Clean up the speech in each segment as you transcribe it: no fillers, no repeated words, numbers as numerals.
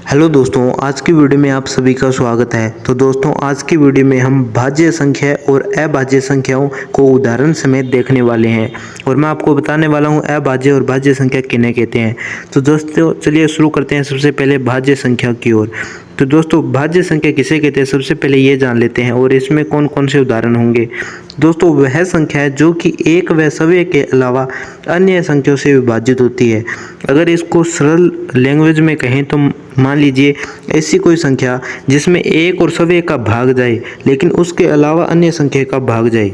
Hello दोस्तों, आज की वीडियो में आप सभी का स्वागत है। तो दोस्तों, आज की वीडियो में हम भाज्य संख्या और अभाज्य संख्याओं को उदाहरण समेत देखने वाले हैं और मैं आपको बताने वाला हूं अभाज्य और भाज्य संख्या किन्हें कहते हैं। तो दोस्तों चलिए शुरू करते हैं सबसे पहले भाज्य संख्या की ओर। तो दोस्तों भाज्य संख्या किसे कहते हैं सबसे पहले ये जान लेते हैं और इसमें कौन कौन से उदाहरण होंगे। दोस्तों वह संख्या है जो कि एक व सव्य के अलावा अन्य संख्याओं से विभाजित होती है। अगर इसको सरल लैंग्वेज में कहें तो मान लीजिए ऐसी कोई संख्या जिसमें एक और सव्य का भाग जाए लेकिन उसके अलावा अन्य संख्या का भाग जाए,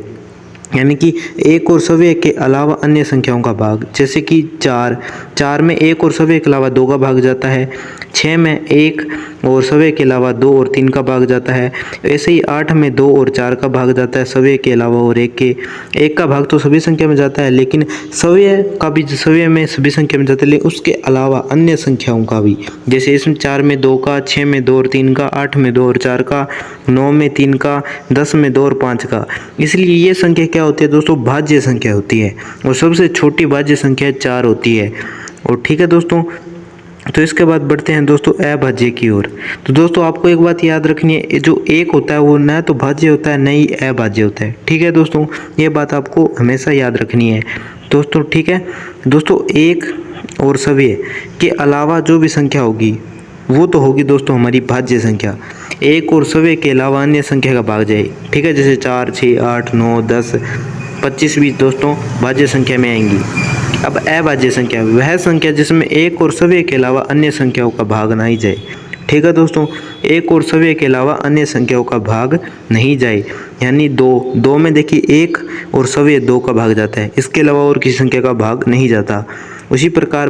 यानी कि एक और सव्य के अलावा अन्य संख्याओं का भाग। जैसे कि चार में एक और सव्य के अलावा दो का भाग जाता है, 6 में एक और सव्य के अलावा 2 और 3 का भाग जाता है। ऐसे ही 8 में 2 और 4 का भाग जाता है सव्य के अलावा, और एक का भाग तो सभी संख्या में जाता है लेकिन सव्य का भी सव्य में सभी संख्या में जाता है लेकिन उसके अलावा अन्य संख्याओं का भी। जैसे इसमें 4 में 2 का, 6 में 2 और 3 का, 8 में 2 और 4 का, 9 में 3 का, 10 में 2 और 5 का। इसलिए ये संख्या क्या होती है दोस्तों, भाज्य संख्या होती है और सबसे छोटी भाज्य संख्या 4 होती है। और ठीक है दोस्तों, तो इसके बाद बढ़ते हैं दोस्तों अभाज्य की ओर। तो दोस्तों आपको एक बात याद रखनी है, जो एक होता है वो न तो भाज्य होता है न ही अभाज्य होता है। ठीक है दोस्तों, ये बात आपको हमेशा याद रखनी है दोस्तों। ठीक है दोस्तों, एक और सव्य के अलावा जो भी संख्या होगी वो तो होगी दोस्तों हमारी भाज्य संख्या। एक और सव्य के अलावा अन्य संख्या का भाग जाए। ठीक है, जैसे 4, 6, 8, 9, 10, 25 भी दोस्तों भाज्य संख्या में आएंगी। अब अभाज्य संख्या वह संख्या जिसमें एक और सव्य के अलावा अन्य संख्याओं का भाग नहीं जाए। ठीक है दोस्तों, एक और सव्य के अलावा अन्य संख्याओं का भाग नहीं जाए, यानी दो में देखिए एक और सव्य 2 का भाग जाता है, इसके अलावा और किसी संख्या का भाग नहीं जाता। उसी प्रकार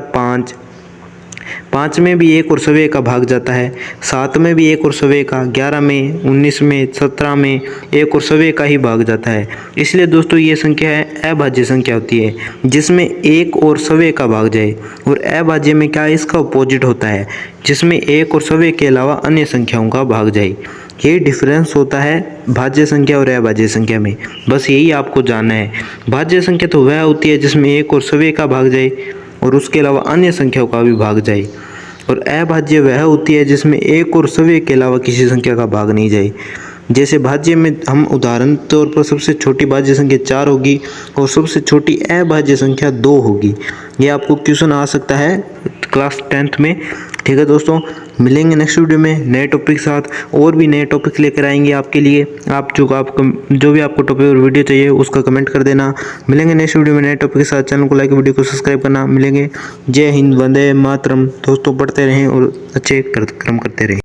5 में भी एक और सव्य का भाग जाता है, 7 में भी एक और सव्य का, 11 में, 19 में, 17 में एक और सव्य का ही भाग जाता है। इसलिए दोस्तों ये संख्या है अभाज्य संख्या होती है जिसमें एक और सव्य का भाग जाए। और अभाज्य में क्या इसका अपोजिट होता है, जिसमें एक और सव्य के अलावा अन्य संख्याओं का भाग जाए। ये डिफरेंस होता है भाज्य संख्या और अभाज्य संख्या में, बस यही आपको जानना है। भाज्य संख्या तो वह होती है जिसमें एक और सव्य का भाग जाए और उसके अलावा अन्य संख्याओं का भी भाग जाए, और अभाज्य वह होती है जिसमें एक और सव्य के अलावा किसी संख्या का भाग नहीं जाए। जैसे भाज्य में हम उदाहरण तौर पर सबसे छोटी भाज्य संख्या 4 होगी और सबसे छोटी अभाज्य संख्या 2 होगी। ये आपको क्वेश्चन आ सकता है क्लास 10th में। ठीक है दोस्तों, मिलेंगे नेक्स्ट वीडियो में नए टॉपिक के साथ, और भी नए टॉपिक लेकर आएंगे आपके लिए। आप जो भी आपको टॉपिक और वीडियो चाहिए उसका कमेंट कर देना। मिलेंगे नेक्स्ट वीडियो में नए टॉपिक के साथ। चैनल को लाइक, वीडियो को सब्सक्राइब करना। मिलेंगे। जय हिंद, वंदे मातरम। दोस्तों पढ़ते रहें और अच्छे कर्म करते रहें।